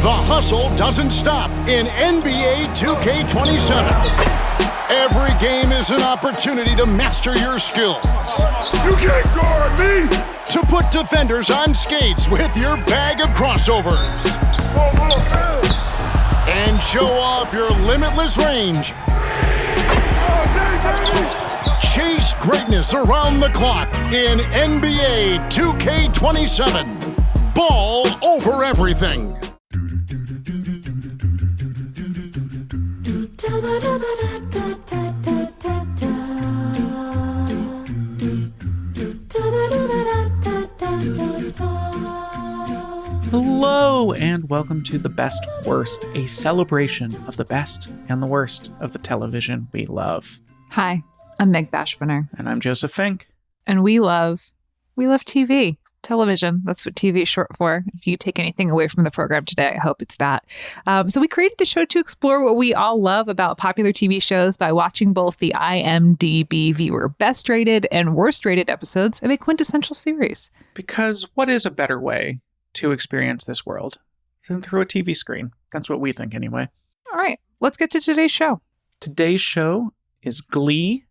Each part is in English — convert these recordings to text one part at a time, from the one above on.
The hustle doesn't stop in NBA 2K27. Every game is an opportunity to master your skills. You can't guard me! To put defenders on skates with your bag of crossovers. And show off your limitless range. Chase greatness around the clock in NBA 2K27. Ball over everything. Hello and welcome to The Best Worst, a celebration of the best and the worst of the television we love. Hi, I'm Meg Bashwinner. And I'm Joseph Fink. And we love TV, television. That's what TV is short for. If you take anything away from the program today, I hope it's that. So we created the show to explore what we all love about popular TV shows by watching both the IMDb viewer best rated and worst rated episodes of a quintessential series. Because what is a better way to experience this world than through a TV screen? That's what we think anyway. All right, let's get to today's show. Today's show is Glee,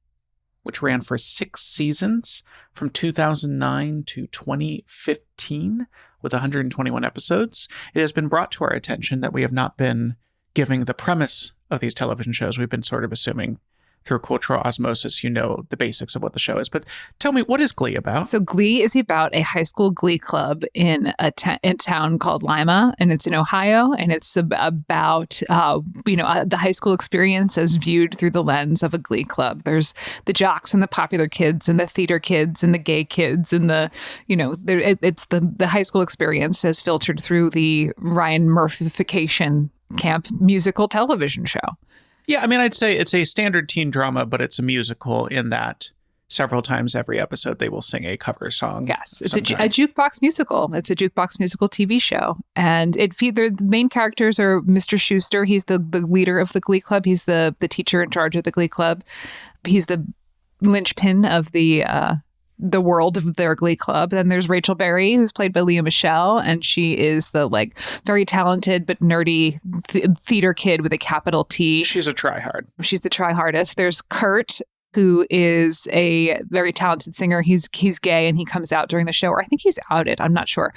which ran for 6 seasons from 2009 to 2015 with 121 episodes. It has been brought to our attention that we have not been giving the premise of these television shows. We've been sort of assuming through cultural osmosis, you know, the basics of what the show is. But tell me, what is Glee about? So Glee is about a high school glee club in a town called Lima, and it's in Ohio, and it's about, the high school experience as viewed through the lens of a glee club. There's the jocks and the popular kids and the theater kids and the gay kids and it's the high school experience as filtered through the Ryan Murphy-fication camp musical television show. Yeah, I mean, I'd say it's a standard teen drama, but it's a musical in that several times every episode they will sing a cover song. Yes, it's a jukebox musical. It's a jukebox musical TV show. And the main characters are Mr. Schuster. He's the leader of the Glee Club. He's the teacher in charge of the Glee Club. He's the linchpin of the world of their Glee Club. Then there's Rachel Berry, who's played by Leah Michele, and she is the very talented but nerdy theater kid with a capital T. She's a tryhard. She's the tryhardest. There's Kurt, who is a very talented singer. He's gay, and he comes out during the show, or I think he's outed. I'm not sure.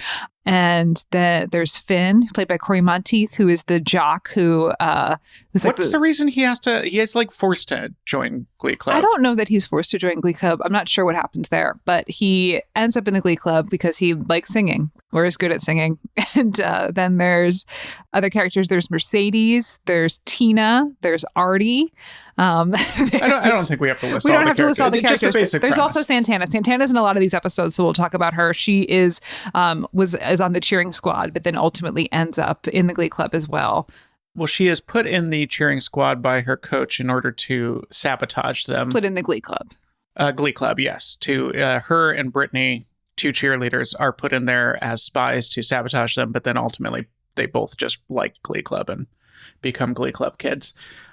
And there's Finn, played by Corey Monteith, who is the jock who what's the reason he is forced to join Glee Club? I don't know that he's forced to join Glee Club. I'm not sure what happens there, but he ends up in the Glee Club because he likes singing or is good at singing. And then there's other characters. There's Mercedes, there's Tina, there's Artie. I don't think we have to list all the characters. We don't have to list all the characters. Just the basic premise. There's also Santana. Santana's in a lot of these episodes, so we'll talk about her. She is on the cheering squad, but then ultimately ends up in the Glee Club as well. Well, she is put in the cheering squad by her coach in order to sabotage them. Put in the Glee Club. Glee Club, yes. Her and Brittany, 2 cheerleaders, are put in there as spies to sabotage them, but then ultimately they both just like Glee Club and become Glee Club kids.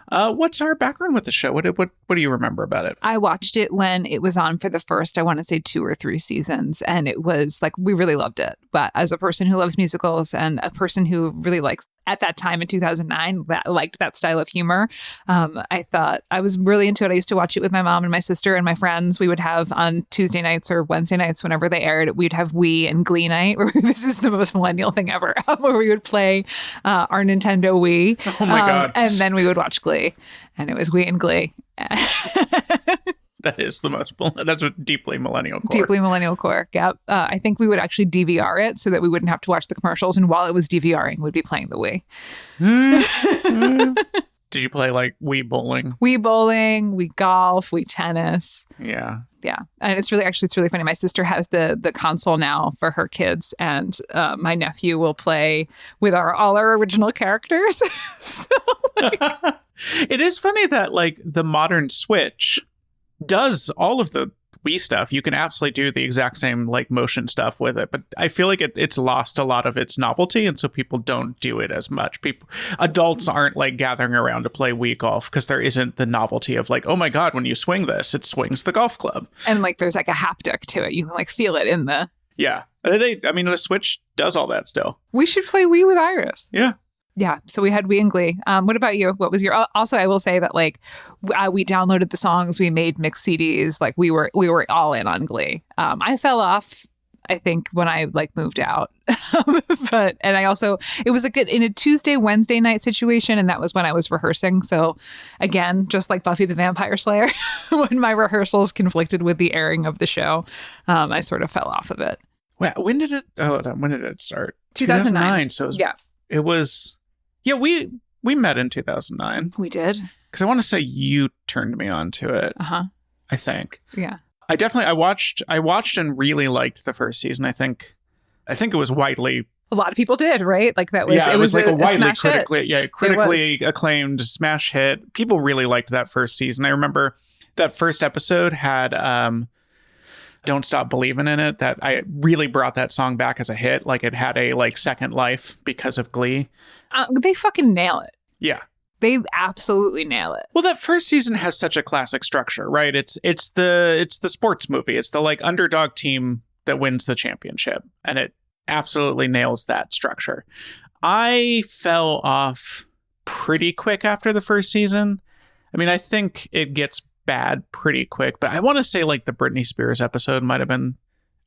What's our background with the show? What do you remember about it? I watched it when it was on for the first, I want to say 2 or 3 seasons. And it was we really loved it. But as a person who loves musicals and a person who really likes, at that time in 2009, liked that style of humor, I thought I was really into it. I used to watch it with my mom and my sister and my friends. We would have on Tuesday nights or Wednesday nights, whenever they aired, we'd have Wii and Glee night. This is the most millennial thing ever, where we would play our Nintendo Wii. Oh my God. And then we would watch Glee. And it was Wii and Glee. That's a deeply millennial core. Deeply millennial core, yep. I think we would actually DVR it so that we wouldn't have to watch the commercials. And while it was DVRing, we'd be playing the Wii. Did you play Wii bowling? Wii bowling, Wii golf, Wii tennis. Yeah. Yeah. And it's really funny. My sister has the console now for her kids, and my nephew will play with all our original characters. So, it is funny that the modern Switch does all of the Wii stuff. You can absolutely do the exact same motion stuff with it, but I feel like it's lost a lot of its novelty, and so people don't do it as much. Adults aren't gathering around to play Wii golf because there isn't the novelty of oh my God, when you swing this, it swings the golf club, and there's a haptic to it. You can feel it in the the Switch does all that still. We should play Wii with Iris. Yeah. Yeah, so we and Glee. What about you? What was your? Also, I will say that like we downloaded the songs, we made mixed CDs. Like we were all in on Glee. I fell off, I think, when I like moved out, and I also it was in a Wednesday night situation, and that was when I was rehearsing. So again, just like Buffy the Vampire Slayer, when my rehearsals conflicted with the airing of the show, I sort of fell off of it. Well, when did it start? 2009. So it was. Yeah, we met in 2009. We did. Because I want to say you turned me on to it. I think. Yeah. I watched and really liked the first season. I think it was widely. A lot of people did, right? Like that was. Yeah, it was like a widely critically acclaimed smash hit. People really liked that first season. I remember that first episode had "Don't Stop Believin' in it." That I really brought that song back as a hit. Like it had a second life because of Glee. They fucking nail it. Yeah. They absolutely nail it. Well, that first season has such a classic structure, right? It's the sports movie. It's the like underdog team that wins the championship, and it absolutely nails that structure. I fell off pretty quick after the first season. I mean, I think it gets bad pretty quick, but I want to say like the Britney Spears episode might have been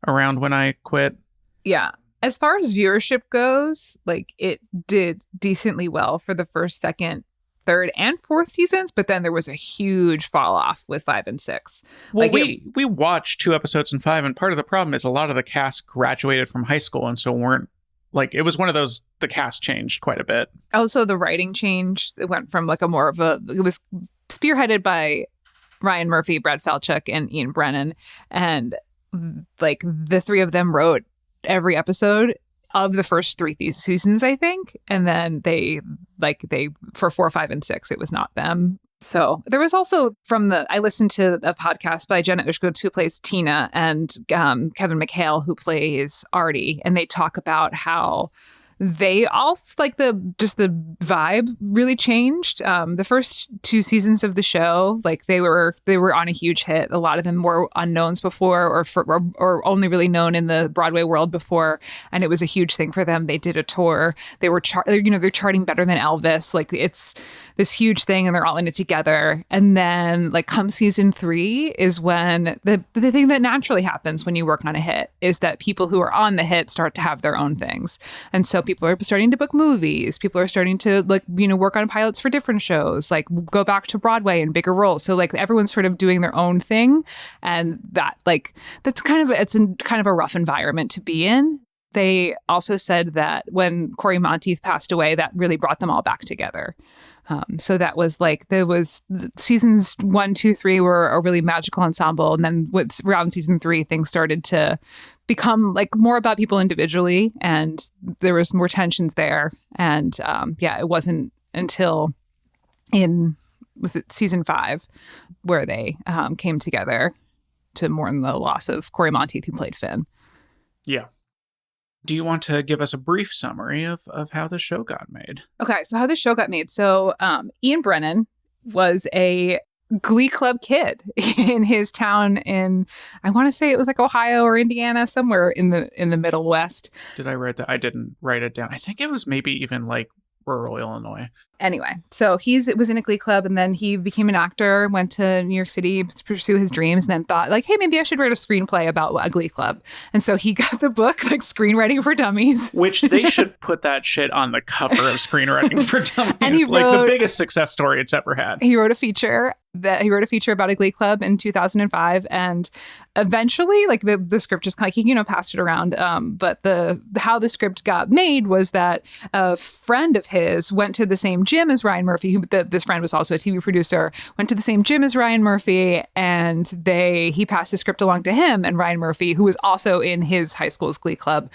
around when I quit. Yeah. As far as viewership goes, like it did decently well for the first, second, third, and fourth seasons, but then there was a huge fall off with 5 and 6. Well, we watched 2 episodes in 5, and part of the problem is a lot of the cast graduated from high school, and so weren't like it was one of those. The cast changed quite a bit. Also, the writing changed. It went from like it was spearheaded by Ryan Murphy, Brad Falchuk, and Ian Brennan, and like the three of them wrote every episode of the first 3 seasons, I think. And then they for 4, 5, and 6, it was not them. So there was also I listened to a podcast by Jenna Ushkowitz, who plays Tina, and Kevin McHale, who plays Artie. And they talk about how they all like the vibe really changed. The first 2 seasons of the show, like they were on a huge hit. A lot of them were unknowns before, or only really known in the Broadway world before, and it was a huge thing for them. They did a tour. They were they're charting better than Elvis. Like it's this huge thing, and they're all in it together. And then like come season 3 is when the thing that naturally happens when you work on a hit is that people who are on the hit start to have their own things, and so people are starting to book movies. People are starting to work on pilots for different shows, like go back to Broadway in bigger roles. So like everyone's sort of doing their own thing. And it's kind of a rough environment to be in. They also said that when Corey Monteith passed away, that really brought them all back together. So that was seasons 1, 2, 3 were a really magical ensemble. And then around season 3, things started to become like more about people individually, and there was more tensions there. And it wasn't until season 5 where they came together to mourn the loss of Corey Monteith, who played Finn. Yeah. Do you want to give us a brief summary of how the show got made? Okay, so how the show got made. So Ian Brennan was a Glee Club kid in his town in, I want to say it was like Ohio or Indiana, somewhere in the Middle West. Did I write that? I didn't write it down. I think it was maybe even like rural Illinois. Anyway, so was in a Glee Club, and then he became an actor, went to New York City to pursue his dreams, and then thought like, hey, maybe I should write a screenplay about a Glee Club. And so he got the book, like Screenwriting for Dummies. Which they should put that shit on the cover of Screenwriting for Dummies. And he wrote, like the biggest success story it's ever had. He wrote a feature about a Glee Club in 2005, and eventually like the script just kind of passed it around. But how the script got made was that a friend of his went to the same gym as Ryan Murphy, this friend was also a TV producer, went to the same gym as Ryan Murphy, and he passed the script along to him, and Ryan Murphy, who was also in his high school's Glee Club,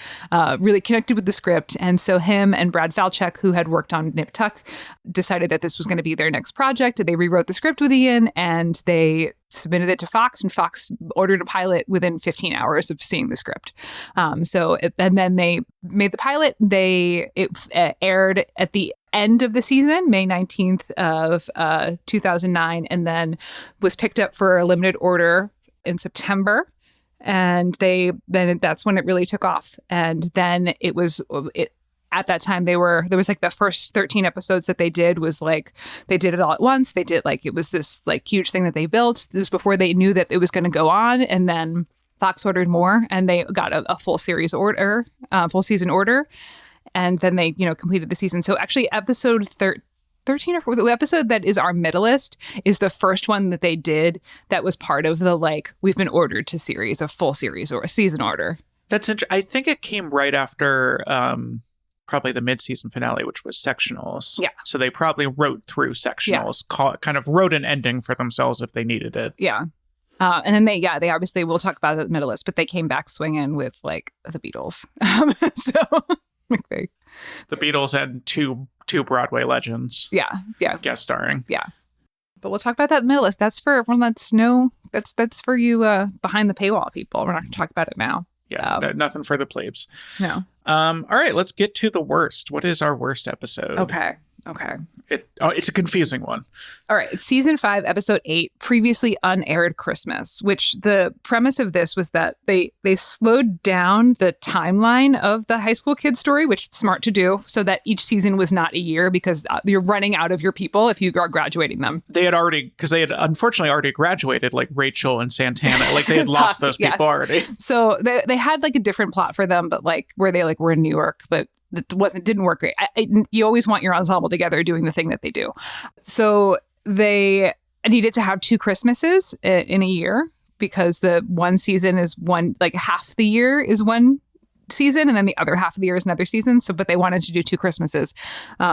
really connected with the script. And so him and Brad Falchuk, who had worked on Nip Tuck, decided that this was going to be their next project. They rewrote the script with Ian, and they submitted it to Fox, and Fox ordered a pilot within 15 hours of seeing the script. And then they made the pilot. It aired at the end of the season, May 19th of 2009, and then was picked up for a limited order in September. And then that's when it really took off. And then it at that time there was like the first 13 episodes that they did was like they did it all at once. They did like it was this like huge thing that they built. This was before they knew that it was going to go on, and then Fox ordered more, and they got a full series order, full season order, and then they completed the season. So actually, episode 13 or 14, the episode that is our middleist is the first one that they did that was part of the like we've been ordered to series, a full series or a season order. I think it came right after probably the mid-season finale, which was sectionals. Yeah. So they probably wrote through sectionals, kind of wrote an ending for themselves if they needed it. Yeah. And then they obviously, we'll talk about the middle list, but they came back swinging with like the Beatles. The Beatles and two Broadway legends. Yeah. Guest starring. Yeah. But we'll talk about that middle list. That's for everyone that's for you behind the paywall people. We're not going to talk about it now. Yeah, nothing for the plebes. No. All right, let's get to the worst. What is our worst episode? Okay. It's a confusing one. All right. It's season 5, episode 8, Previously Unaired Christmas, which the premise of this was that they slowed down the timeline of the high school kid story, which is smart to do, so that each season was not a year, because you're running out of your people if you are graduating them. They had unfortunately already graduated, like Rachel and Santana. Like they had lost those people already. So they had like a different plot for them, but like where they like were in New York, but didn't work great. You always want your ensemble together doing the thing that they do. So they needed to have 2 Christmases in a year, because the one season is one, like half the year is one season, and then the other half of the year is another season. But they wanted to do 2 Christmases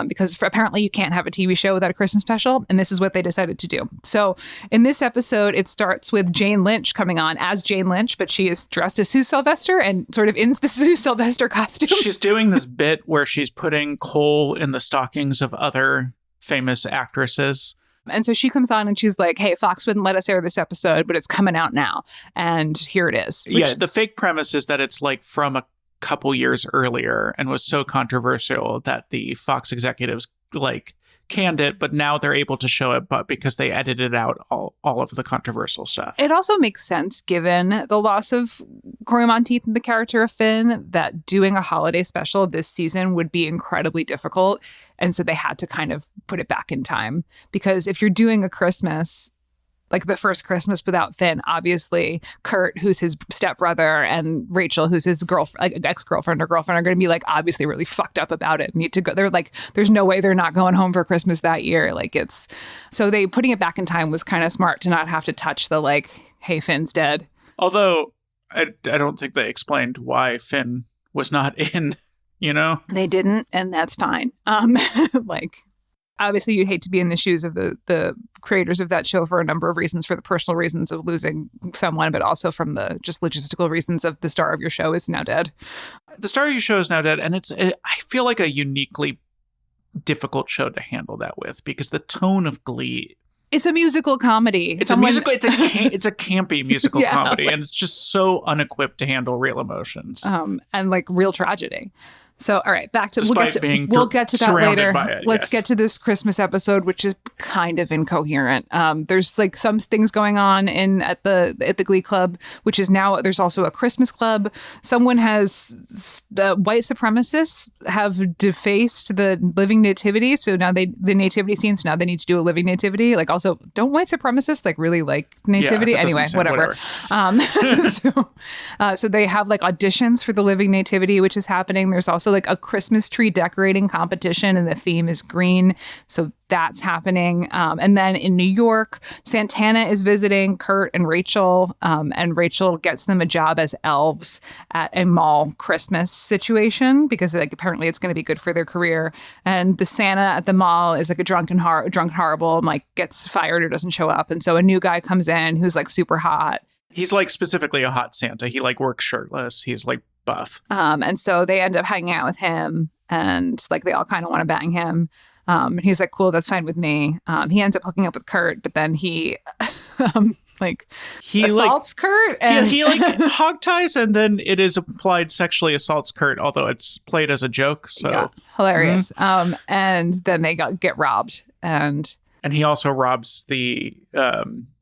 because apparently you can't have a TV show without a Christmas special, and this is what they decided to do. So in this episode, it starts with Jane Lynch coming on as Jane Lynch, but she is dressed as Sue Sylvester and sort of in the Sue Sylvester costume. She's doing this bit where she's putting coal in the stockings of other famous actresses. And so she comes on and she's like, hey, Fox wouldn't let us air this episode, but it's coming out now. And here it is. Yeah, the fake premise is that it's like from a couple years earlier and was so controversial that the Fox executives like canned it, but now they're able to show it, but because they edited out all of the controversial stuff. It also makes sense, given the loss of Corey Monteith and the character of Finn, that doing a holiday special this season would be incredibly difficult. And so they had to kind of put it back in time, because if you're doing a Christmas, like the first Christmas without Finn, obviously Kurt, who's his stepbrother, and Rachel, who's his ex-girlfriend or girlfriend, are going to be like obviously really fucked up about it. Need to go. They're like, there's no way they're not going home for Christmas that year. Like so they putting it back in time was kind of smart to not have to touch the like, hey, Finn's dead. Although I don't think they explained why Finn was not in. They didn't, and that's fine. Like. Obviously, you'd hate to be in the shoes of the creators of that show for a number of reasons, for the personal reasons of losing someone, but also from the just logistical reasons of the star of your show is now dead. The star of your show is now dead, and I feel like a uniquely difficult show to handle that with, because the tone of Glee. It's a musical comedy. It's a campy musical comedy, and it's just so unequipped to handle real emotions. And like real tragedy. So, all right, back to we'll get to that later. Let's get to this Christmas episode, which is kind of incoherent. There's like some things going on at the Glee Club, which is now there's also a Christmas club. Someone has white supremacists have defaced the living nativity, so now the nativity scene. So now they need to do a living nativity. Like, also, don't white supremacists like really like nativity? Anyway, whatever. So they have like auditions for the living nativity, which is happening. There's also like a Christmas tree decorating competition, and the theme is green. So that's happening. And then in New York, Santana is visiting Kurt and Rachel gets them a job as elves at a mall Christmas situation, because like apparently it's going to be good for their career. And the Santa at the mall is like a drunk and horrible, and like gets fired or doesn't show up. And so a new guy comes in who's like super hot. He's like specifically a hot Santa. He like works shirtless. He's like buff. And so they end up hanging out with him, and like they all kind of want to bang him. And he's like, cool, that's fine with me. He ends up hooking up with Kurt, but then he assaults Kurt. And he like hog ties, and then it is implied sexually assaults Kurt, although it's played as a joke. So yeah, hilarious. And then they get robbed, and he also robs the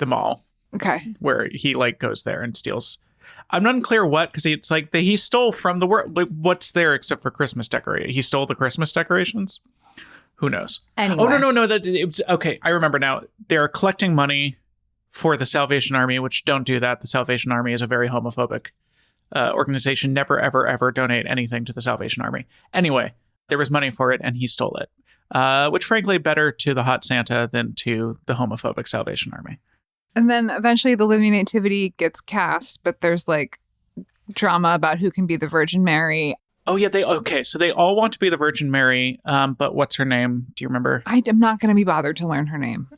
mall. Okay. Where he like goes there and steals. I'm not unclear what, because it's like he stole from the world. Like, what's there except for Christmas decoration? He stole the Christmas decorations? Who knows? Anyway. Oh, no. That it was, okay, I remember now. They're collecting money for the Salvation Army, which don't do that. The Salvation Army is a very homophobic organization. Never, ever, ever donate anything to the Salvation Army. Anyway, there was money for it, and he stole it. Which, frankly, better to the hot Santa than to the homophobic Salvation Army. And then eventually the Living Nativity gets cast, but there's like drama about who can be the Virgin Mary. Oh, yeah. So they all want to be the Virgin Mary, but what's her name? Do you remember? I'm not going to be bothered to learn her name.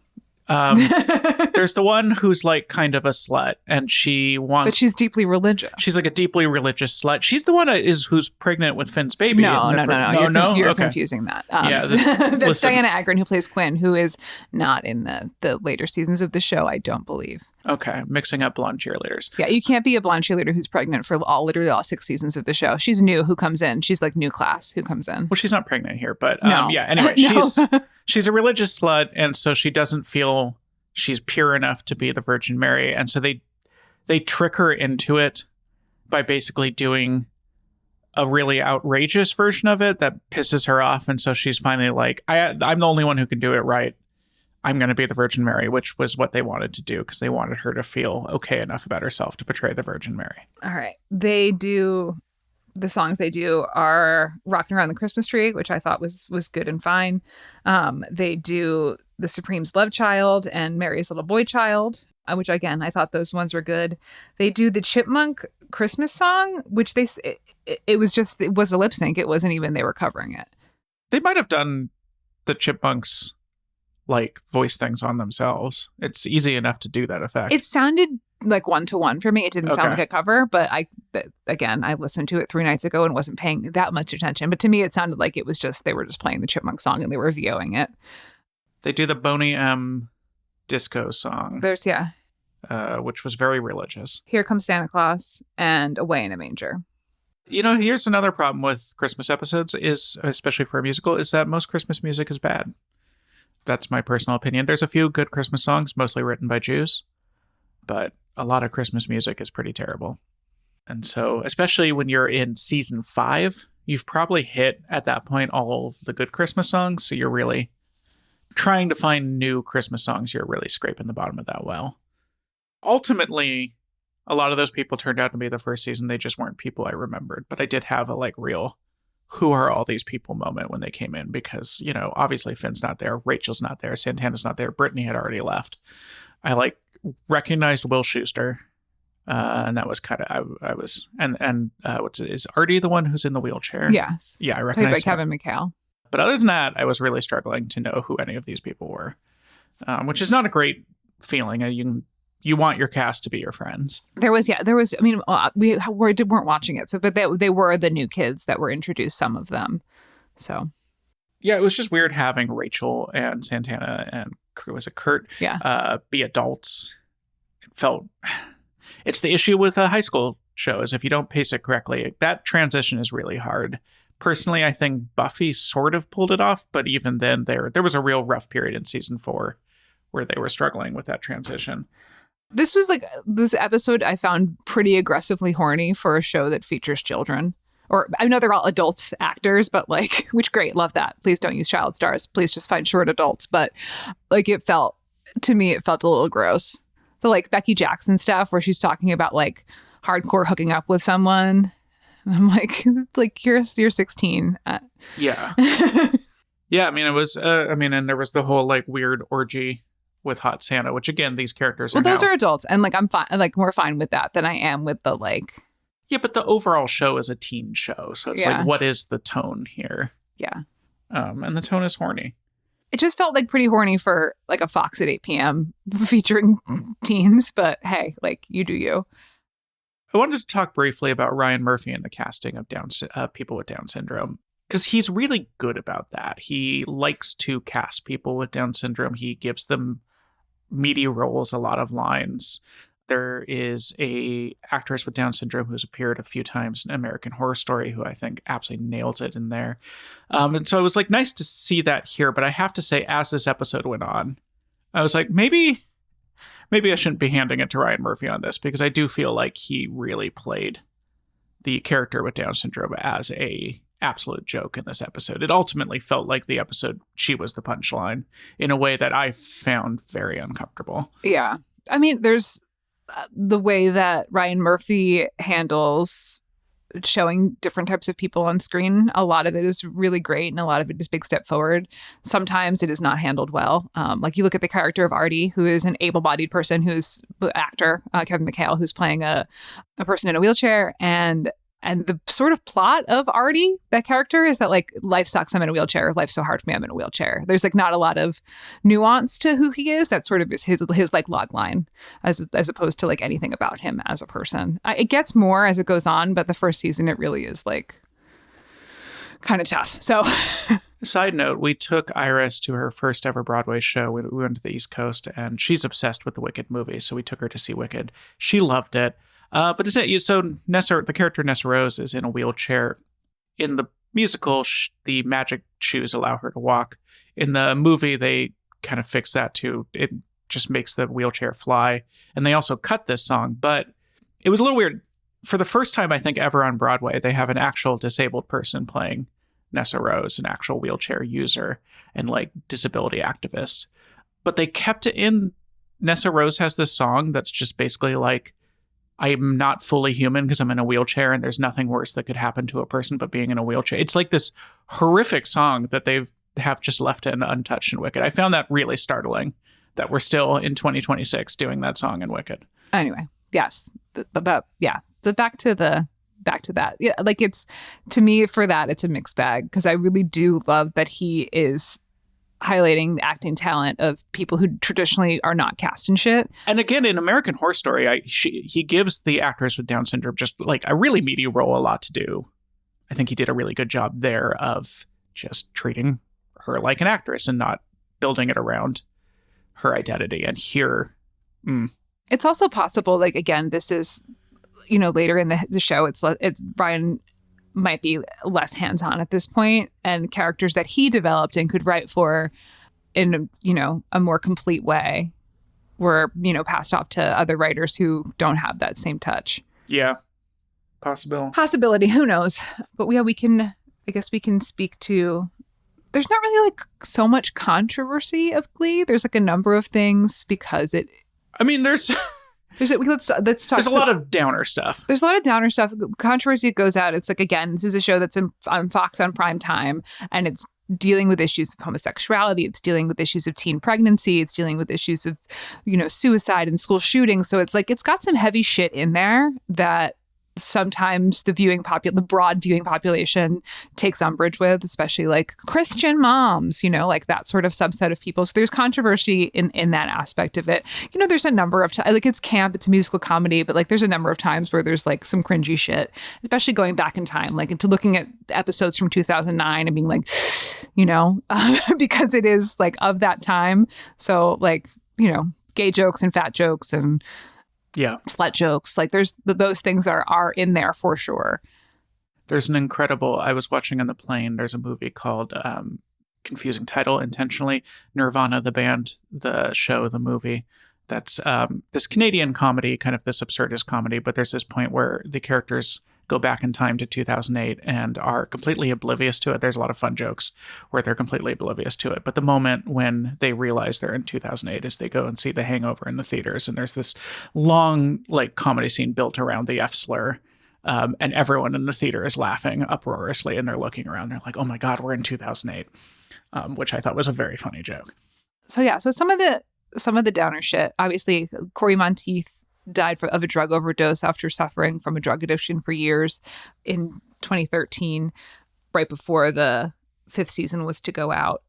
There's the one who's like kind of a slut, and she wants... But she's deeply religious. She's like a deeply religious slut. She's the one who's pregnant with Finn's baby. No. You're Okay. confusing that. That's listen. Diana Agron, who plays Quinn, who is not in the later seasons of the show, I don't believe. Okay, mixing up blonde cheerleaders. Yeah, you can't be a blonde cheerleader who's pregnant for literally all 6 seasons of the show. She's new who comes in. She's like new class who comes in. Well, she's not pregnant here, but no. Yeah. Anyway, No. she's a religious slut, and so she doesn't feel she's pure enough to be the Virgin Mary, and so they trick her into it by basically doing a really outrageous version of it that pisses her off, and so she's finally like, I'm the only one who can do it right. I'm going to be the Virgin Mary, which was what they wanted to do because they wanted her to feel okay enough about herself to portray the Virgin Mary. All right. The songs they do are Rockin' Around the Christmas Tree, which I thought was good and fine. They do The Supreme's Love Child and Mary's Little Boy Child, which again, I thought those ones were good. They do the Chipmunk Christmas song, which it was a lip sync. It wasn't even they were covering it. They might have done the Chipmunks like voice things on themselves. It's easy enough to do that effect. It sounded like 1-to-1 for me. It didn't sound Okay. like a cover, but I listened to it 3 nights ago and wasn't paying that much attention. But to me, it sounded like it was they were just playing the Chipmunk song and they were VOing it. They do the Boney M disco song, which was very religious. Here Comes Santa Claus and Away in a Manger. Here's another problem with Christmas episodes is, especially for a musical, is that most Christmas music is bad. That's my personal opinion. There's a few good Christmas songs, mostly written by Jews, but a lot of Christmas music is pretty terrible. And so, especially when you're in season 5, you've probably hit, at that point, all of the good Christmas songs, so you're really trying to find new Christmas songs. You're really scraping the bottom of that well. Ultimately, a lot of those people turned out to be the first season. They just weren't people I remembered, but I did have a real who are all these people moment when they came in, because, obviously Finn's not there, Rachel's not there, Santana's not there, Brittany had already left. I recognized Will Schuester, and that was kind of, I was, and is Artie the one who's in the wheelchair? Yes. Yeah, I Played recognized by Kevin McHale. But other than that, I was really struggling to know who any of these people were, which is not a great feeling. You want your cast to be your friends. There was. I mean, we weren't watching it, but they were the new kids that were introduced. Some of them, so yeah, it was just weird having Rachel and Santana and Kurt, be adults. It's the issue with high school shows. If you don't pace it correctly, that transition is really hard. Personally, I think Buffy sort of pulled it off, but even then, there was a real rough period in season 4 where they were struggling with that transition. This episode I found pretty aggressively horny for a show that features children. Or I know they're all adults actors, but which great, love that. Please don't use child stars. Please just find short adults. But it felt a little gross. The Becky Jackson stuff where she's talking about hardcore hooking up with someone. And I'm you're 16. Yeah. Yeah, I mean, it was, and there was the whole weird orgy with Hot Santa, which again, these characters those are adults, and I'm fine. More fine with that than I am with the Yeah, but the overall show is a teen show, so it's what is the tone here? Yeah, and the tone is horny. It just felt pretty horny for a Fox at 8 p.m. featuring teens, but hey, you do you. I wanted to talk briefly about Ryan Murphy and the casting of people with Down syndrome, because he's really good about that. He likes to cast people with Down syndrome. He gives them meaty roles, a lot of lines. There is a actress with Down syndrome who's appeared a few times in American Horror Story who I think absolutely nails it in there. And so it was nice to see that here. But I have to say, as this episode went on, I was maybe maybe I shouldn't be handing it to Ryan Murphy on this, because I do feel like he really played the character with Down syndrome as a absolute joke in this episode. It ultimately felt like the episode she was the punchline in a way that I found very uncomfortable. Yeah. I mean, there's the way that Ryan Murphy handles showing different types of people on screen. A lot of it is really great and a lot of it is big step forward. Sometimes it is not handled well. Like you look at the character of Artie, who is an able-bodied person, who's actor, Kevin McHale, who's playing a person in a wheelchair, and the sort of plot of Artie, that character, is that like, life sucks, I'm in a wheelchair. Life's so hard for me, I'm in a wheelchair. There's like not a lot of nuance to who he is. That sort of is his like log line, as opposed to like anything about him as a person. It gets more as it goes on, but the first season, it really is like kind of tough. So Side note, we took Iris to her first ever Broadway show. We went to the East Coast, and she's obsessed with the Wicked movie, so we took her to see Wicked. She loved it. But so Nessa, the character Nessa Rose, is in a wheelchair. In the musical, the magic shoes allow her to walk. In the movie, they kind of fix that too. It just makes the wheelchair fly. And they also cut this song, but it was a little weird. For the first time, I think, ever on Broadway, they have an actual disabled person playing Nessa Rose, an actual wheelchair user and like disability activist. But they kept it in. Nessa Rose has this song that's just basically like, I'm not fully human because I'm in a wheelchair and there's nothing worse that could happen to a person but being in a wheelchair. It's like this horrific song that have just left it untouched in Wicked. I found that really startling that we're still in 2026 doing that song in Wicked. Anyway, yes. But yeah, back to that. Yeah, like it's, to me, for that, it's a mixed bag, because I really do love that he is highlighting the acting talent of people who traditionally are not cast in shit. And again, in American Horror Story, he gives the actors with Down syndrome just like a really meaty role, a lot to do. I think he did a really good job there of just treating her like an actress and not building it around her identity. And here, it's also possible, like, again, this is, later in the show, it's Brian might be less hands-on at this point, and characters that he developed and could write for in a more complete way were passed off to other writers who don't have that same touch. Yeah, possibility, who knows. But we can speak to, there's not really like so much controversy of Glee. There's like a number of things, because let's talk. There's a lot of downer stuff. There's a lot of downer stuff. Controversy goes out. It's like, again, this is a show that's on Fox on prime time, and it's dealing with issues of homosexuality. It's dealing with issues of teen pregnancy. It's dealing with issues of, suicide and school shootings. So it's like, it's got some heavy shit in there that sometimes the broad viewing population takes umbrage with, especially like Christian moms, like that sort of subset of people. So there's controversy in that aspect of it. There's a number of like, it's camp, it's a musical comedy, but like there's a number of times where there's like some cringy shit, especially going back in time, like into looking at episodes from 2009 and being like, because it is like of that time. So like, gay jokes and fat jokes and slut jokes, like there's those things are in there for sure. There's an incredible, I was watching on the plane, there's a movie called confusing title intentionally, Nirvana the band, the show, the movie, that's this Canadian comedy, kind of this absurdist comedy, but there's this point where the characters go back in time to 2008 and are completely oblivious to it. There's a lot of fun jokes where they're completely oblivious to it. But the moment when they realize they're in 2008 is they go and see The Hangover in the theaters. And there's this long like comedy scene built around the F slur. And everyone in the theater is laughing uproariously, and they're looking around. They're like, oh my God, we're in 2008, which I thought was a very funny joke. So some of the downer shit, obviously, Corey Monteith died of a drug overdose after suffering from a drug addiction for years in 2013, right before the 5th season was to go out.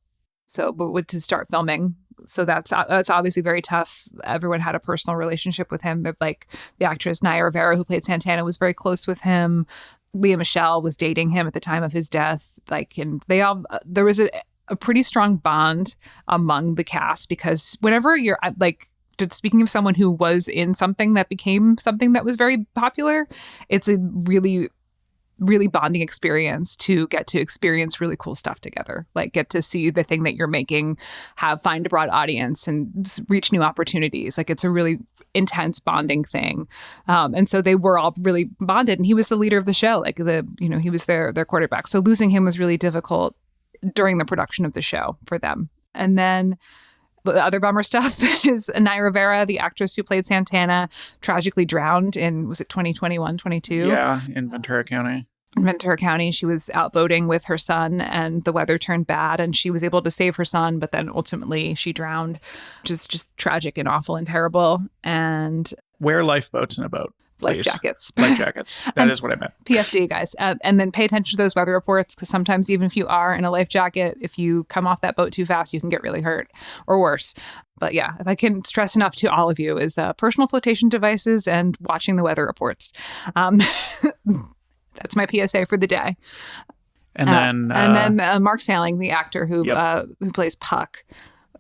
But to start filming. So that's obviously very tough. Everyone had a personal relationship with him. They're like the actress Naya Rivera, who played Santana, was very close with him. Leah Michele was dating him at the time of his death. And there was a pretty strong bond among the cast, because whenever you're like, speaking of someone who was in something that became something that was very popular, it's a really really bonding experience to get to experience really cool stuff together, like get to see the thing that you're making, find a broad audience and reach new opportunities. Like it's a really intense bonding thing. And so they were all really bonded, and he was the leader of the show. Like he was their quarterback. So losing him was really difficult during the production of the show for them. And then the other bummer stuff is Naya Rivera, the actress who played Santana, tragically drowned in, was it 2021, 22? Yeah, in Ventura County. In Ventura County, she was out boating with her son and the weather turned bad and she was able to save her son, but then ultimately she drowned, which is just tragic and awful and terrible. And wear lifeboats in a boat. Life Please. jackets. Life jackets. That is what I meant. PFD, guys. And then pay attention to those weather reports, because sometimes even if you are in a life jacket, if you come off that boat too fast, you can get really hurt or worse. But yeah, if I can stress enough to all of you is personal flotation devices and watching the weather reports. That's my PSA for the day. And then Mark Salling, the actor who plays Puck.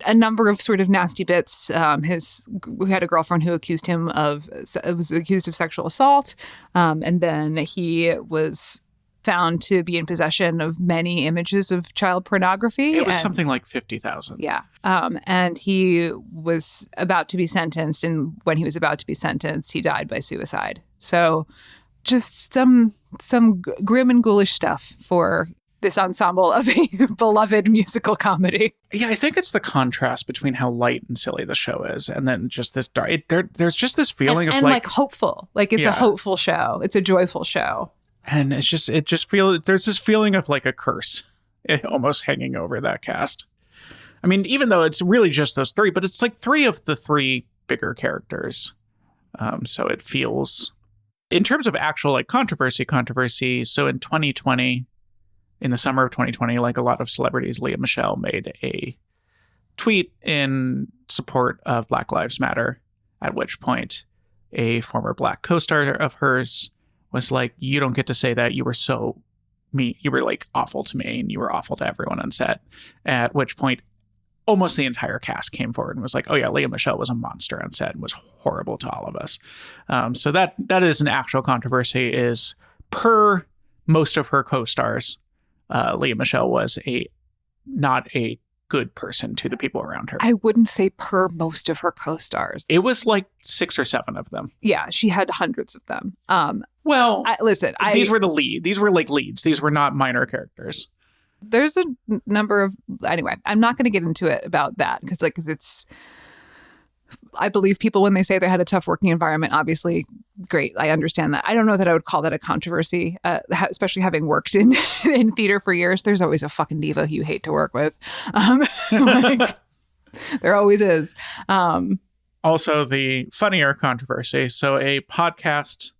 A number of sort of nasty bits. We had a girlfriend who was accused of sexual assault. And then he was found to be in possession of many images of child pornography. It was something like 50,000. Yeah. And he was about to be sentenced. And when he was about to be sentenced, he died by suicide. So just some grim and ghoulish stuff for this ensemble of a beloved musical comedy. Yeah, I think it's the contrast between how light and silly the show is, and then just this dark. There's just this feeling of like hopeful, like it's a hopeful show. It's a joyful show, and there's this feeling of like a curse, almost hanging over that cast. I mean, even though it's really just those three, but it's like three of the three bigger characters. So it feels, in terms of actual like controversy. So in 2020. In the summer of 2020, like a lot of celebrities, Lea Michele made a tweet in support of Black Lives Matter, at which point a former Black co-star of hers was like, you don't get to say that. You were so mean. You were like awful to me and you were awful to everyone on set. At which point almost the entire cast came forward and was like, oh yeah, Lea Michele was a monster on set and was horrible to all of us. So that is an actual controversy, is per most of her co-stars. Lea Michele was not a good person to the people around her. I wouldn't say per most of her co-stars. It was like 6 or 7 of them. Yeah, she had hundreds of them. These were the lead. These were like leads. These were not minor characters. There's a number of, anyway, I'm not going to get into it about that because like I believe people when they say they had a tough working environment. Obviously, great. I understand that. I don't know that I would call that a controversy, especially having worked in theater for years. There's always a fucking diva who you hate to work with. There always is. Also, the funnier controversy. So a podcast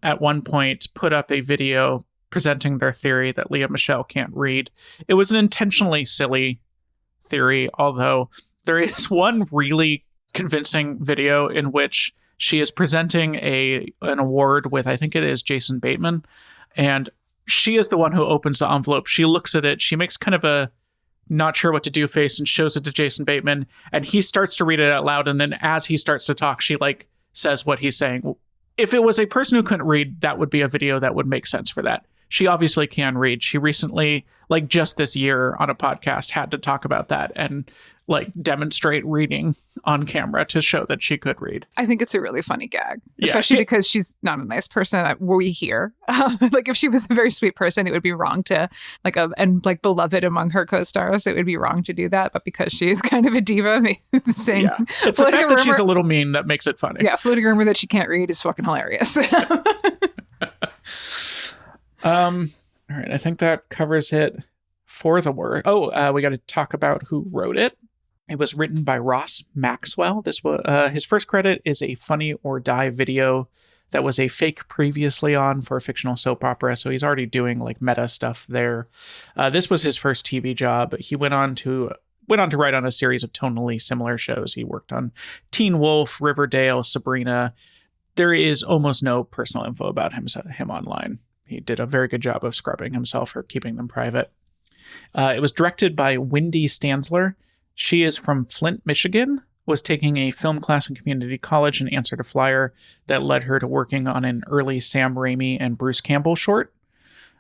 at one point put up a video presenting their theory that Lea Michele can't read. It was an intentionally silly theory, although there is one really convincing video in which she is presenting an award with, I think it is Jason Bateman, and she is the one who opens the envelope. She looks at it, she makes kind of a not sure what to do face and shows it to Jason Bateman, and he starts to read it out loud, and then as he starts to talk, she like says what he's saying. If it was a person who couldn't read, that would be a video that would make sense for that. She obviously can read. She recently, like just this year on a podcast, had to talk about that and like demonstrate reading on camera to show that she could read. I think it's a really funny gag, especially because she's not a nice person. We hear like if she was a very sweet person, it would be wrong to and beloved among her co-stars. It would be wrong to do that. But because she's kind of a diva, saying it's the fact that she's a little mean that makes it funny. Yeah, floating rumor that she can't read is fucking hilarious. All right, I think that covers it for the word. We got to talk about who wrote it. It was written by Ross Maxwell. This was his first credit is a Funny or Die video that was a fake previously on for a fictional soap opera. So he's already doing like meta stuff there. This was his first TV job. He went on to write on a series of tonally similar shows. He worked on Teen Wolf, Riverdale, Sabrina. There is almost no personal info about him online. He did a very good job of scrubbing himself or keeping them private. It was directed by Wendy Stanzler. She is from Flint, Michigan, was taking a film class in community college and answered a flyer that led her to working on an early Sam Raimi and Bruce Campbell short.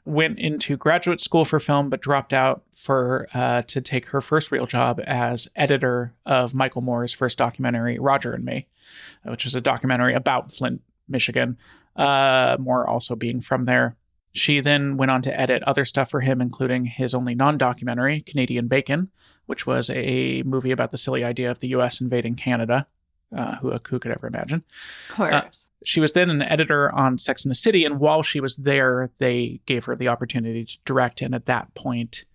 went into graduate school for film, but dropped out to take her first real job as editor of Michael Moore's first documentary, Roger and Me, which is a documentary about Flint, Michigan. Moore also being from there. She then went on to edit other stuff for him, including his only non-documentary, Canadian Bacon, which was a movie about the silly idea of the U.S. invading Canada. Who could ever imagine? Hilarious. She was then an editor on Sex and the City, and while she was there, they gave her the opportunity to direct, and at that point,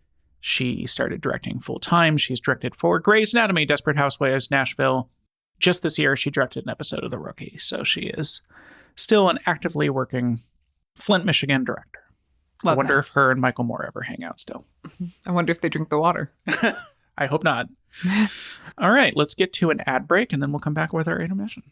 she started directing full-time. She's directed for Grey's Anatomy, Desperate Housewives, Nashville. Just this year, she directed an episode of The Rookie, so she is still an actively working Flint, Michigan director. I wonder if her and Michael Moore ever hang out still. I wonder if they drink the water. I hope not. All right, let's get to an ad break, and then we'll come back with our intermission.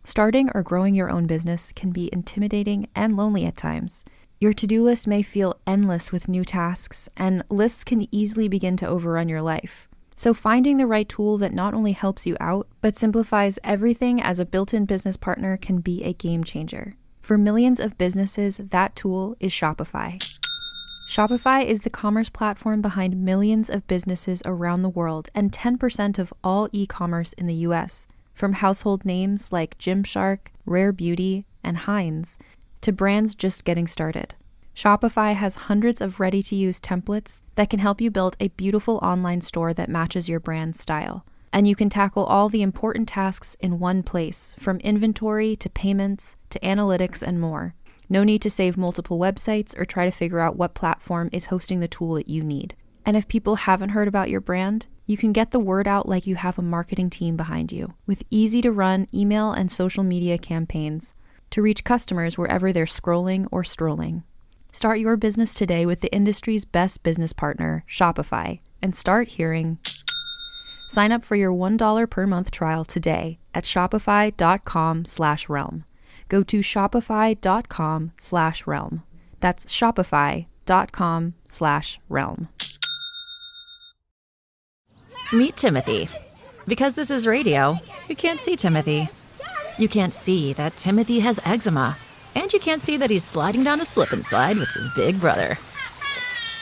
Starting or growing your own business can be intimidating and lonely at times. Your to-do list may feel endless with new tasks, and lists can easily begin to overrun your life. So finding the right tool that not only helps you out, but simplifies everything as a built-in business partner can be a game changer. For millions of businesses, that tool is Shopify. Shopify is the commerce platform behind millions of businesses around the world and 10% of all e-commerce in the US. From household names like Gymshark, Rare Beauty, and Heinz, to brands just getting started. Shopify has hundreds of ready-to-use templates that can help you build a beautiful online store that matches your brand's style. And you can tackle all the important tasks in one place, from inventory to payments to analytics and more. No need to save multiple websites or try to figure out what platform is hosting the tool that you need. And if people haven't heard about your brand, you can get the word out like you have a marketing team behind you, with easy-to-run email and social media campaigns to reach customers wherever they're scrolling or strolling. Start your business today with the industry's best business partner, Shopify, and start hearing. Sign up for your $1 per month trial today at shopify.com/realm. Go to shopify.com/realm. That's shopify.com/realm. Meet Timothy. Because this is radio, you can't see Timothy. You can't see that Timothy has eczema. And you can't see that he's sliding down a slip and slide with his big brother.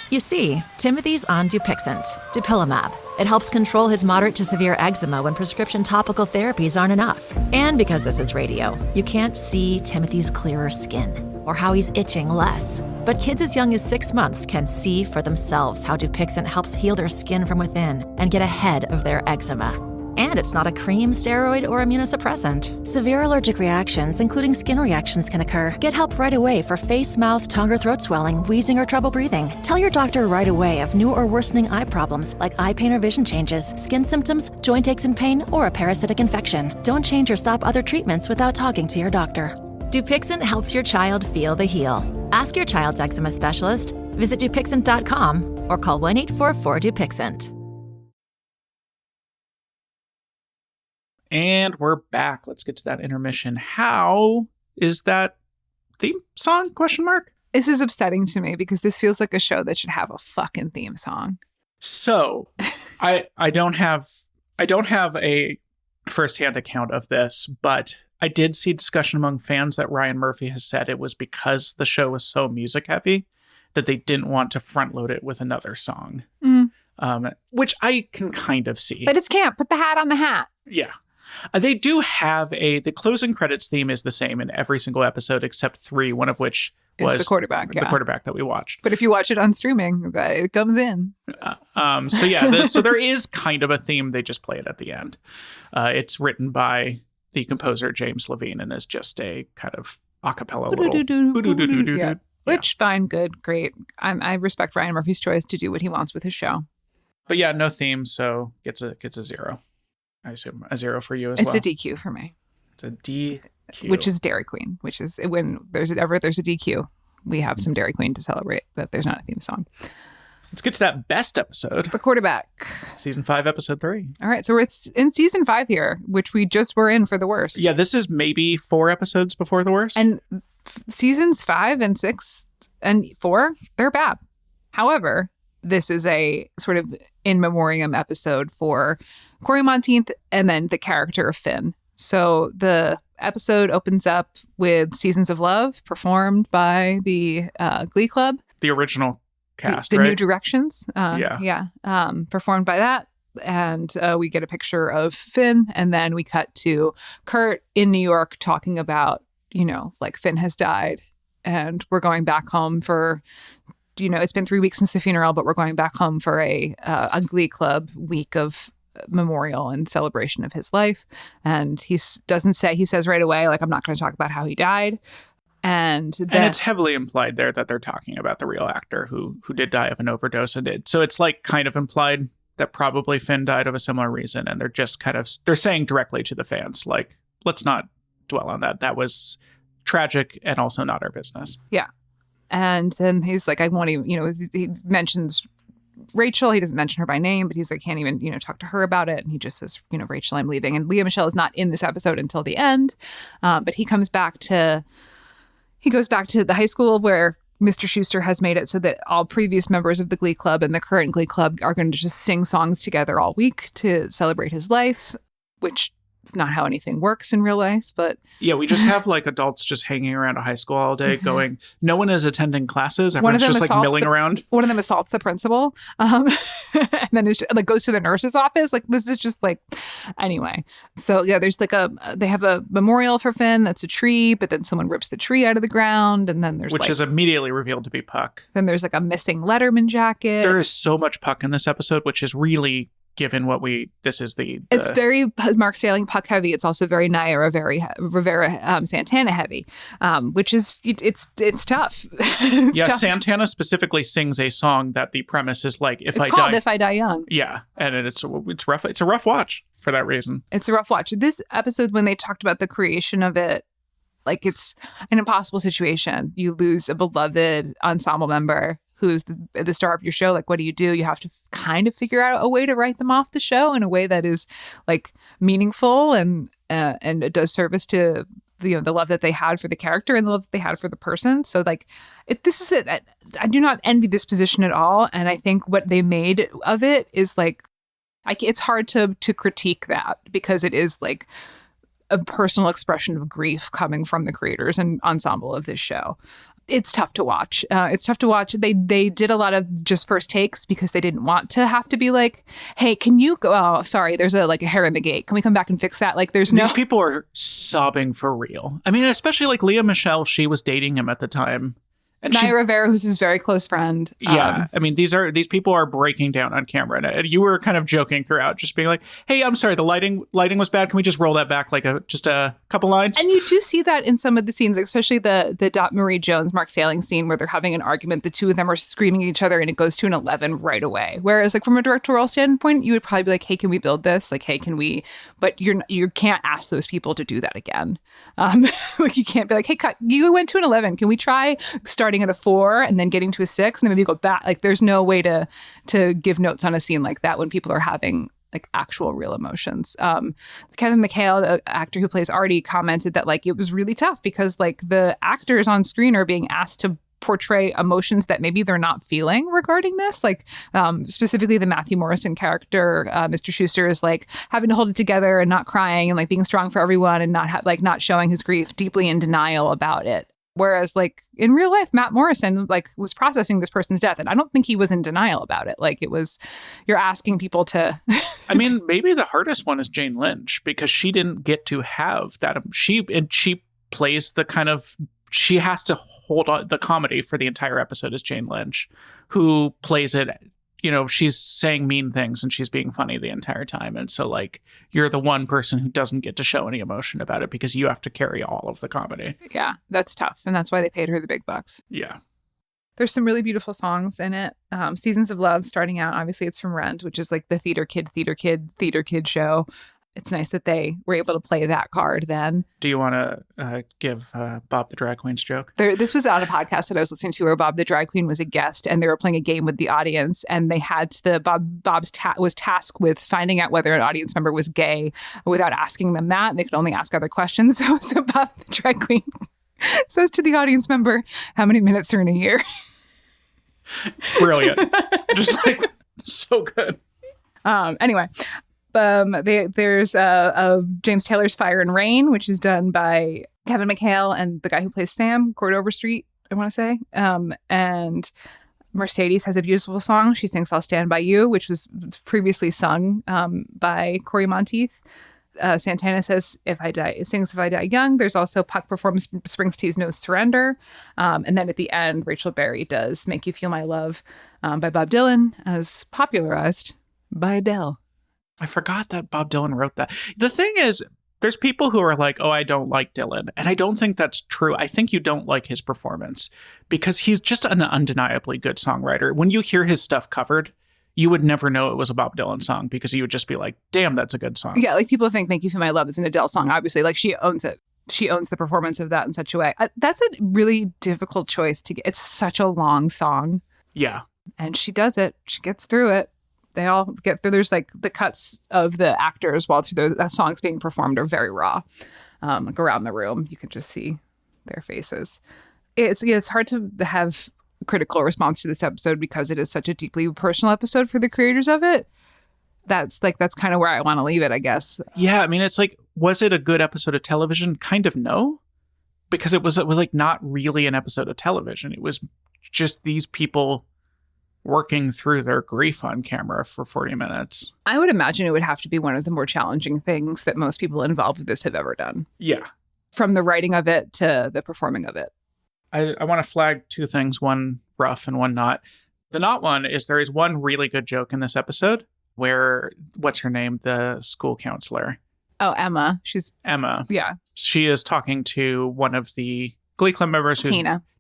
You see, Timothy's on Dupixent, dupilumab. It helps control his moderate to severe eczema when prescription topical therapies aren't enough. And because this is radio, you can't see Timothy's clearer skin or how he's itching less. But kids as young as 6 months can see for themselves how Dupixent helps heal their skin from within and get ahead of their eczema. And it's not a cream, steroid, or immunosuppressant. Severe allergic reactions, including skin reactions, can occur. Get help right away for face, mouth, tongue, or throat swelling, wheezing, or trouble breathing. Tell your doctor right away of new or worsening eye problems like eye pain or vision changes, skin symptoms, joint aches and pain, or a parasitic infection. Don't change or stop other treatments without talking to your doctor. Dupixent helps your child feel the heal. Ask your child's eczema specialist. Visit Dupixent.com or call 1-844-DUPIXENT. And we're back. Let's get to that intermission. How is that theme song? Question mark. This is upsetting to me because this feels like a show that should have a fucking theme song. So, I don't have a firsthand account of this, but I did see discussion among fans that Ryan Murphy has said it was because the show was so music heavy that they didn't want to front load it with another song, which I can kind of see. But it's camp. Put the hat on the hat. Yeah. They do have the closing credits theme is the same in every single episode except 3, one of which was the quarterback. The quarterback that we watched. But if you watch it on streaming, it comes in. So yeah, so there is kind of a theme. They just play it at the end. It's written by the composer James Levine and is just a kind of a cappella little. Which fine, good, great. I respect Ryan Murphy's choice to do what he wants with his show. But yeah, no theme, so gets a 0. I assume a 0 for you as well. It's a DQ for me. It's a DQ. Which is Dairy Queen, which is when there's a DQ, we have some Dairy Queen to celebrate, but there's not a theme song. Let's get to that best episode. The Quarterback. Season 5, episode 3. All right, so it's in season 5 here, which we just were in for the worst. Yeah, this is maybe 4 episodes before the worst. And seasons 5 and 6 and 4, they're bad. However, this is a sort of in memoriam episode for Corey Monteith and then the character of Finn. So the episode opens up with Seasons of Love performed by the Glee Club. The original cast, the right? New Directions. Yeah. Performed by that. And we get a picture of Finn, and then we cut to Kurt in New York talking about, like Finn has died and we're going back home for, it's been 3 weeks since the funeral, but we're going back home for a Glee Club week of memorial and celebration of his life. And he says right away, like, I'm not going to talk about how he died. And it's heavily implied there that they're talking about the real actor who did die of an overdose and did. So it's like kind of implied that probably Finn died of a similar reason. And they're just they're saying directly to the fans, like, let's not dwell on that. That was tragic and also not our business. Yeah. And then he's like, I won't even, he mentions Rachel. He doesn't mention her by name, but he's like, can't even, talk to her about it. And he just says, Rachel, I'm leaving. And Lea Michele is not in this episode until the end. But he goes back to the high school where Mr. Schuester has made it so that all previous members of the Glee Club and the current Glee Club are going to just sing songs together all week to celebrate his life, which is not how anything works in real life. But yeah, we just have like adults just hanging around a high school all day going, no one is attending classes. Everyone's just like milling around. One of them assaults the principal and then goes to the nurse's office. Like, this is just like, anyway. So yeah, there's like they have a memorial for Finn that's a tree, but then someone rips the tree out of the ground, and then which is immediately revealed to be Puck. Then there's like a missing Letterman jacket. There is so much Puck in this episode, which is really, given what this is it's very Mark Salling Puck heavy. It's also very Naya Rivera Santana heavy, which is it's tough. Tough. Santana specifically sings a song that the premise is like, If I Die Young. Yeah, and it's rough. It's a rough watch for that reason. It's a rough watch. This episode, when they talked about the creation of it, like, it's an impossible situation. You lose a beloved ensemble member who's the star of your show. Like, what do? You have to kind of figure out a way to write them off the show in a way that is like meaningful and it does service to the love that they had for the character and the love that they had for the person. So like, this is it. I do not envy this position at all. And I think what they made of it is like, it's hard to critique that, because it is like a personal expression of grief coming from the creators and ensemble of this show. It's tough to watch. They did a lot of just first takes because they didn't want to have to be like, hey, can you go? Oh, sorry, there's a hair in the gate. Can we come back and fix that? Like, these people are sobbing for real. I mean, especially like Lea Michele, she was dating him at the time. And Naya Rivera, who's his very close friend. Yeah. I mean, these people are breaking down on camera. And you were kind of joking throughout, just being like, hey, I'm sorry, the lighting was bad. Can we just roll that back like just a couple lines? And you do see that in some of the scenes, especially the Dot Marie Jones, Mark Salling scene where they're having an argument. The two of them are screaming at each other and it goes to an 11 right away. Whereas like from a directorial standpoint, you would probably be like, hey, can we build this? Like, hey, can we? But you can't ask those people to do that again. Like, you can't be like, hey, cut, you went to an 11. Can we try starting at a 4 and then getting to a 6 and then maybe go back? Like, there's no way to give notes on a scene like that when people are having like actual real emotions. Kevin McHale, the actor who plays Artie, commented that like it was really tough because like the actors on screen are being asked to portray emotions that maybe they're not feeling regarding this. Like specifically the Matthew Morrison character, Mr. Schuester, is like having to hold it together and not crying and like being strong for everyone and not showing his grief, deeply in denial about it. Whereas like in real life, Matt Morrison like was processing this person's death, and I don't think he was in denial about it. Like, it was, you're asking people to. I mean, maybe the hardest one is Jane Lynch, because she didn't get to have that. She plays the kind of, she has to hold on the comedy for the entire episode as Jane Lynch, who plays it. You know, she's saying mean things and she's being funny the entire time. And so like, you're the one person who doesn't get to show any emotion about it because you have to carry all of the comedy. Yeah, that's tough. And that's why they paid her the big bucks. Yeah. There's some really beautiful songs in it. Seasons of Love, starting out, obviously it's from Rent, which is like the theater kid show. It's nice that they were able to play that card then. Do you want to give Bob the Drag Queen's joke? This was on a podcast that I was listening to where Bob the Drag Queen was a guest and they were playing a game with the audience, and they had was tasked with finding out whether an audience member was gay without asking them that. They could only ask other questions. So Bob the Drag Queen says to the audience member, how many minutes are in a year? Brilliant. Just like so good. Anyway. There's James Taylor's Fire and Rain, which is done by Kevin McHale and the guy who plays Sam, Cord Overstreet, I want to say. And Mercedes has a beautiful song. She sings I'll Stand By You, which was previously sung by Corey Monteith. Santana sings If I Die Young. There's also Puck performs Springsteen's No Surrender. And then at the end, Rachel Berry does Make You Feel My Love by Bob Dylan, as popularized by Adele. I forgot that Bob Dylan wrote that. The thing is, there's people who are like, oh, I don't like Dylan. And I don't think that's true. I think you don't like his performance because he's just an undeniably good songwriter. When you hear his stuff covered, you would never know it was a Bob Dylan song because you would just be like, damn, that's a good song. Yeah, like people think Make You Feel My Love is an Adele song. Obviously, like she owns it. She owns the performance of that in such a way. That's a really difficult choice to get. It's such a long song. Yeah. And she does it. She gets through it. They all get through. There's like the cuts of the actors while that song's being performed are very raw. Like around the room, you can just see their faces. It's hard to have critical response to this episode because it is such a deeply personal episode for the creators of it. That's kind of where I want to leave it, I guess. Yeah, I mean, it's like, was it a good episode of television? Kind of no, because it was like not really an episode of television. It was just these people working through their grief on camera for 40 minutes. I would imagine it would have to be one of the more challenging things that most people involved with this have ever done. Yeah. From the writing of it to the performing of it. I want to flag two things, one rough and one not. The not one is there is one really good joke in this episode where, what's her name? The school counselor. Oh, Emma. Emma. Yeah. She is talking to one of the Glee Club members.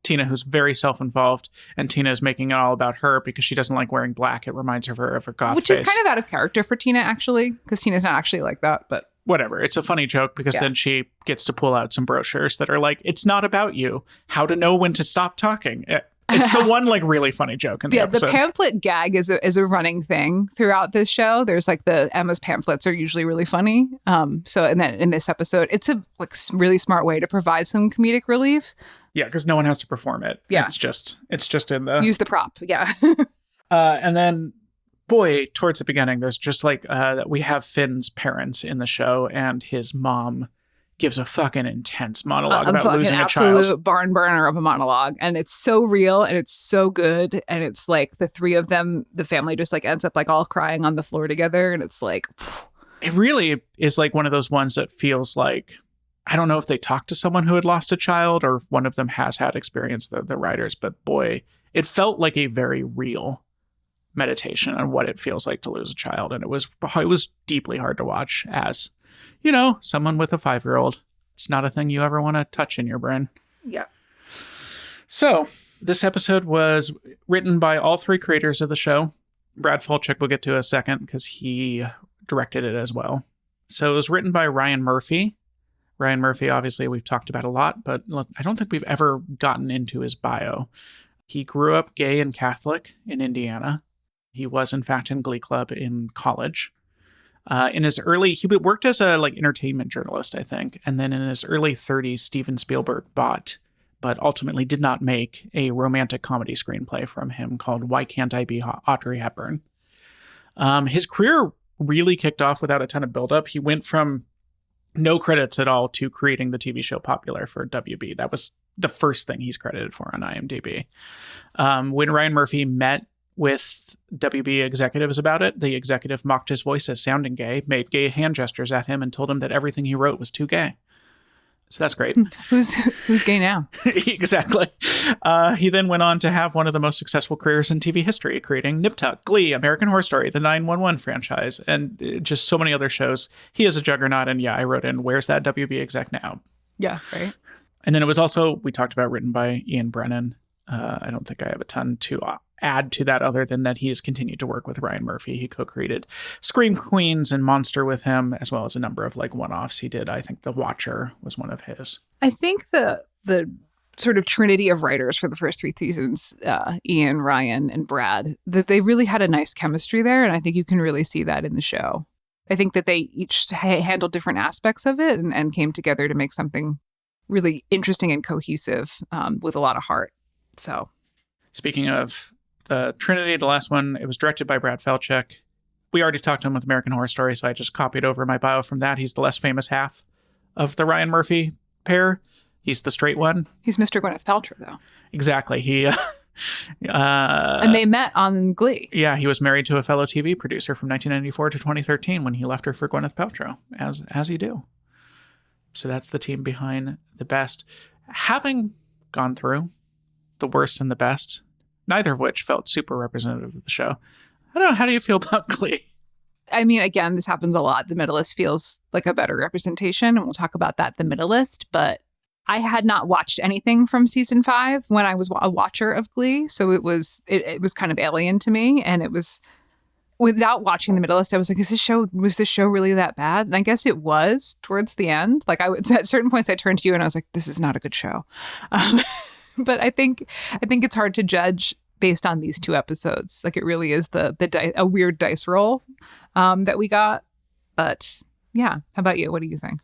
Tina, who's very self-involved, and Tina is making it all about her because she doesn't like wearing black. It reminds her of her goth Which face. is kind of out of character for Tina, actually, because Tina's not actually like that, but... Whatever. It's a funny joke because then she gets to pull out some brochures that are like, it's not about you. How to know when to stop talking. It's the one like really funny joke in the episode. The pamphlet gag is a running thing throughout this show. There's like Emma's pamphlets are usually really funny. And then in this episode, it's a like really smart way to provide some comedic relief. Yeah, because no one has to perform it. Yeah. It's just in the... Use the prop, yeah. And then, boy, towards the beginning, there's just like, we have Finn's parents in the show, and his mom gives a fucking intense monologue about losing a child. An absolute barn burner of a monologue. And it's so real, and it's so good. And it's like the three of them, the family just like ends up like all crying on the floor together. And it's like... It really is like one of those ones that feels like, I don't know if they talked to someone who had lost a child or if one of them has had experience, the writers, but boy, it felt like a very real meditation on what it feels like to lose a child. And it was deeply hard to watch as, someone with a 5-year-old. It's not a thing you ever want to touch in your brain. Yeah. So this episode was written by all three creators of the show. Brad Falchuk we'll get to in a second because he directed it as well. So it was written by Ryan Murphy. Ryan Murphy, obviously, we've talked about a lot, but I don't think we've ever gotten into his bio. He grew up gay and Catholic in Indiana. He was, in fact, in Glee Club in college. He worked as a entertainment journalist, I think. And then in his early 30s, Steven Spielberg bought, but ultimately did not make, a romantic comedy screenplay from him called Why Can't I Be Audrey Hepburn? His career really kicked off without a ton of buildup. He went from no credits at all to creating the TV show Popular for WB. That was the first thing he's credited for on IMDb. When Ryan Murphy met with WB executives about it, the executive mocked his voice as sounding gay, made gay hand gestures at him, and told him that everything he wrote was too gay. So that's great. Who's gay now? Exactly. He then went on to have one of the most successful careers in TV history, creating Nip Tuck, Glee, American Horror Story, the 911 franchise, and just so many other shows. He is a juggernaut, and yeah, I wrote in, where's that WB exec now? Yeah, right. And then it was also, we talked about, written by Ian Brennan. I don't think I have a ton to add to that other than that he has continued to work with Ryan Murphy. He co-created Scream Queens and Monster with him, as well as a number of one-offs he did. I think The Watcher was one of his. I think the sort of trinity of writers for the first 3 seasons, Ian, Ryan, and Brad, that they really had a nice chemistry there. And I think you can really see that in the show. I think that they each handled different aspects of it and came together to make something really interesting and cohesive with a lot of heart. So, speaking of the Trinity, the last one, it was directed by Brad Falchuk. we already talked to him with American Horror Story, so I just copied over my bio from that. He's the less famous half of the Ryan Murphy pair. He's the straight one. He's Mr. Gwyneth Paltrow, though. Exactly. He and they met on Glee. Yeah, he was married to a fellow TV producer from 1994 to 2013 when he left her for Gwyneth Paltrow, as you do. So that's the team behind the best. Having gone through the worst and the best, neither of which felt super representative of the show. I don't know. How do you feel about Glee? I mean, again, this happens a lot. The Middle List feels like a better representation, and we'll talk about that, the Middle List. But I had not watched anything from season 5 when I was a watcher of Glee. So it was kind of alien to me. And it was, without watching the Middle List, I was like, was this show really that bad? And I guess it was towards the end. Like at certain points I turned to you and I was like, this is not a good show. But I think it's hard to judge based on these 2 episodes. Like it really is a weird dice roll that we got. But yeah, how about you? What do you think?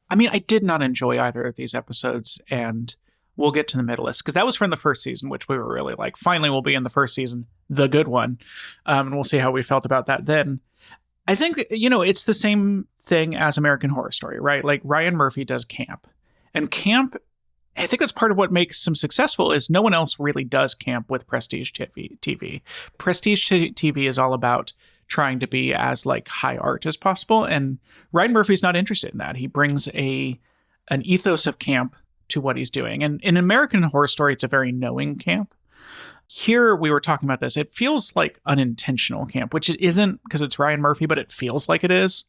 I mean, I did not enjoy either of these episodes, and we'll get to the Middle List, because that was from the first season, which we were really like, finally we'll be in the first season, the good one. And we'll see how we felt about that then. I think, it's the same thing as American Horror Story, right? Like Ryan Murphy does camp. And camp, I think that's part of what makes him successful, is no one else really does camp with prestige TV. Prestige TV is all about trying to be as like high art as possible, and Ryan Murphy's not interested in that. He brings an ethos of camp to what he's doing, and in American Horror Story it's a very knowing camp. Here we were talking about this, it feels like unintentional camp, which it isn't because it's Ryan Murphy, but it feels like it is.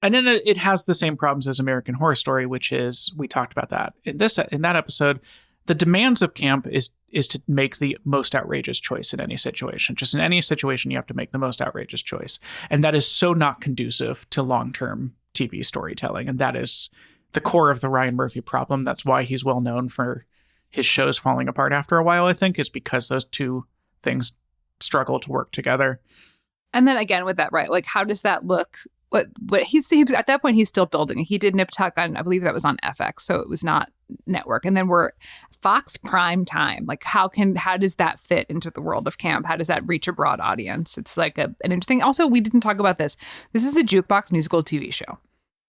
And then it has the same problems as American Horror Story, which is, we talked about that in that episode. The demands of camp is to make the most outrageous choice in any situation. Just in any situation, you have to make the most outrageous choice. And that is so not conducive to long-term TV storytelling. And that is the core of the Ryan Murphy problem. That's why he's well known for his shows falling apart after a while, I think, is because those 2 things struggle to work together. And then again with that, right? Like, how does that look? What he's at that point, he's still building. He did Nip Tuck on, I believe that was on FX, so it was not network. And then we're Fox prime time. Like, how does that fit into the world of camp? How does that reach a broad audience? It's like an interesting. Also, we didn't talk about this. This is a jukebox musical TV show.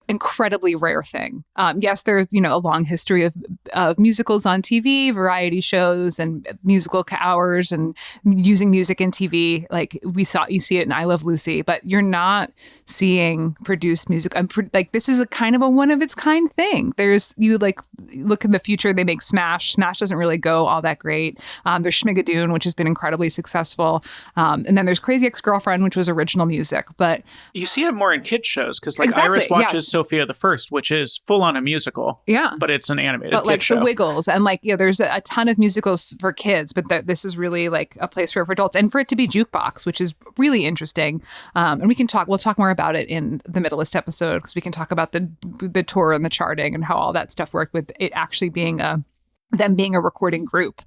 Incredibly rare thing. Yes, there's a long history of musicals on TV, variety shows, and musical hours, and using music in TV. Like you see it in I Love Lucy, but you're not seeing produced music. Like this is a kind of a one of its kind thing. You look in the future, they make Smash. Smash doesn't really go all that great. There's Schmigadoon, which has been incredibly successful, and then there's Crazy Ex-Girlfriend, which was original music. But you see it more in kids shows because exactly, Iris watches. Yes. Sophia the First, which is full on a musical. Yeah. But it's an animated But like kid show. The Wiggles and there's a ton of musicals for kids, but this is really like a place for adults, and for it to be jukebox, which is really interesting. And we'll talk more about it in the Middle List episode, because we can talk about the tour and the charting and how all that stuff worked with it actually being them being a recording group.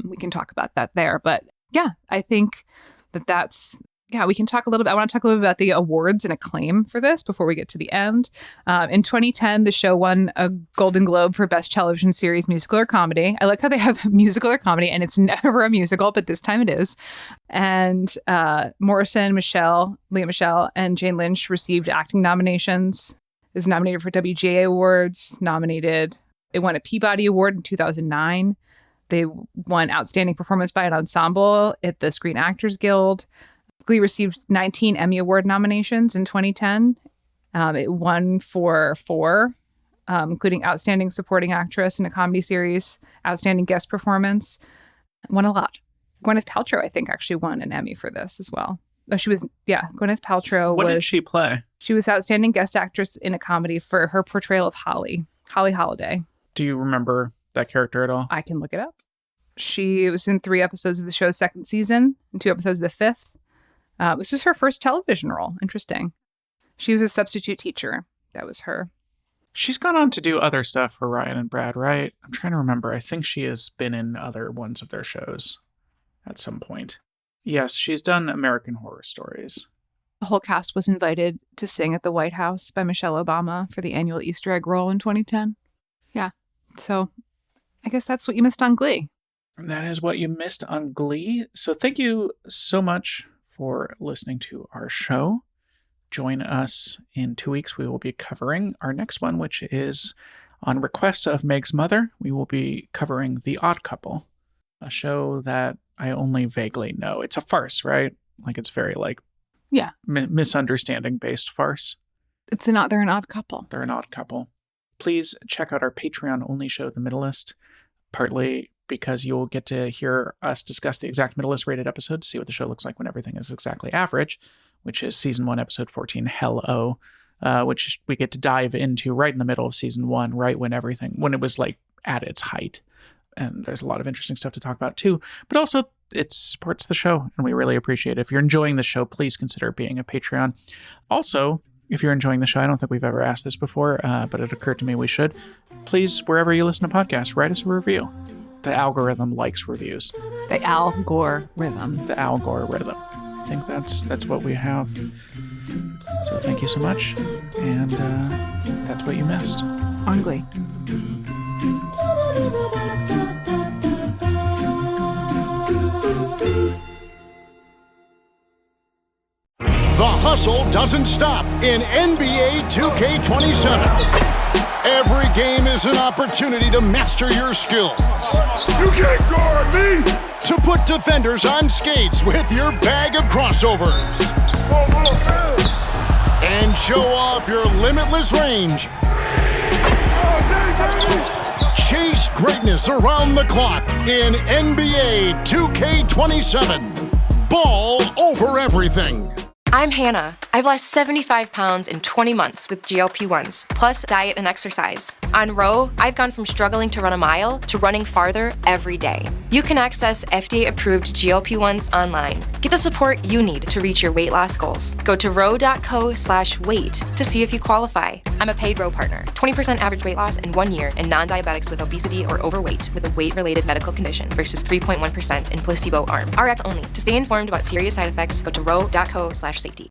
We can talk about that there. But yeah, I think that's. Yeah, we can talk a little bit. I want to talk a little bit about the awards and acclaim for this before we get to the end. In 2010, the show won a Golden Globe for Best Television Series, Musical or Comedy. I like how they have musical or comedy, and it's never a musical, but this time it is. And Morrison, Leah Michelle, and Jane Lynch received acting nominations. It was nominated for WGA Awards, It won a Peabody Award in 2009. They won Outstanding Performance by an Ensemble at the Screen Actors Guild. Glee received 19 Emmy Award nominations in 2010. It won for 4, including Outstanding Supporting Actress in a Comedy Series, Outstanding Guest Performance. Won a lot. Gwyneth Paltrow, I think, actually won an Emmy for this as well. Gwyneth Paltrow What did she play? She was Outstanding Guest Actress in a Comedy for her portrayal of Holly Holiday. Do you remember that character at all? I can look it up. She was in 3 episodes of the show's 2nd season and 2 episodes of the 5th. This is her first television role. Interesting. She was a substitute teacher. That was her. She's gone on to do other stuff for Ryan and Brad, right? I'm trying to remember. I think she has been in other ones of their shows at some point. Yes, she's done American Horror Stories. The whole cast was invited to sing at the White House by Michelle Obama for the annual Easter egg roll in 2010. Yeah. So I guess that's what you missed on Glee. And that is what you missed on Glee. So thank you so much for listening to our show. Join us in 2 weeks. We will be covering our next one, which is on request of Meg's mother. We will be covering The Odd Couple, a show that I only vaguely know. It's a farce, right? Like it's very misunderstanding-based farce. They're an odd couple. They're an odd couple. Please check out our Patreon-only show, The Middleist, partly because you'll get to hear us discuss the exact Middleist rated episode to see what the show looks like when everything is exactly average, which is Season 1, Episode 14, Hell-O, which we get to dive into right in the middle of Season 1, right when it was like at its height. And there's a lot of interesting stuff to talk about too. But also, it supports the show, and we really appreciate it. If you're enjoying the show, please consider being a Patreon. Also, if you're enjoying the show, I don't think we've ever asked this before, but it occurred to me we should. Please, wherever you listen to podcasts, write us a review. The algorithm likes reviews. The Al Gore rhythm. The Al Gore rhythm. I think that's what we have. So thank you so much, and that's what you missed on Glee. The hustle doesn't stop in NBA 2K27. Every game is an opportunity to master your skills. You can't guard me! To put defenders on skates with your bag of crossovers. And show off your limitless range. Chase greatness around the clock in NBA 2K27. Ball over everything. I'm Hannah. I've lost 75 pounds in 20 months with GLP-1s, plus diet and exercise. On Row, I've gone from struggling to run a mile to running farther every day. You can access FDA-approved GLP-1s online. Get the support you need to reach your weight loss goals. Go to row.co/weight to see if you qualify. I'm a paid Row partner. 20% average weight loss in 1 year in non-diabetics with obesity or overweight with a weight-related medical condition versus 3.1% in placebo arm. RX only. To stay informed about serious side effects, go to row.co/safety.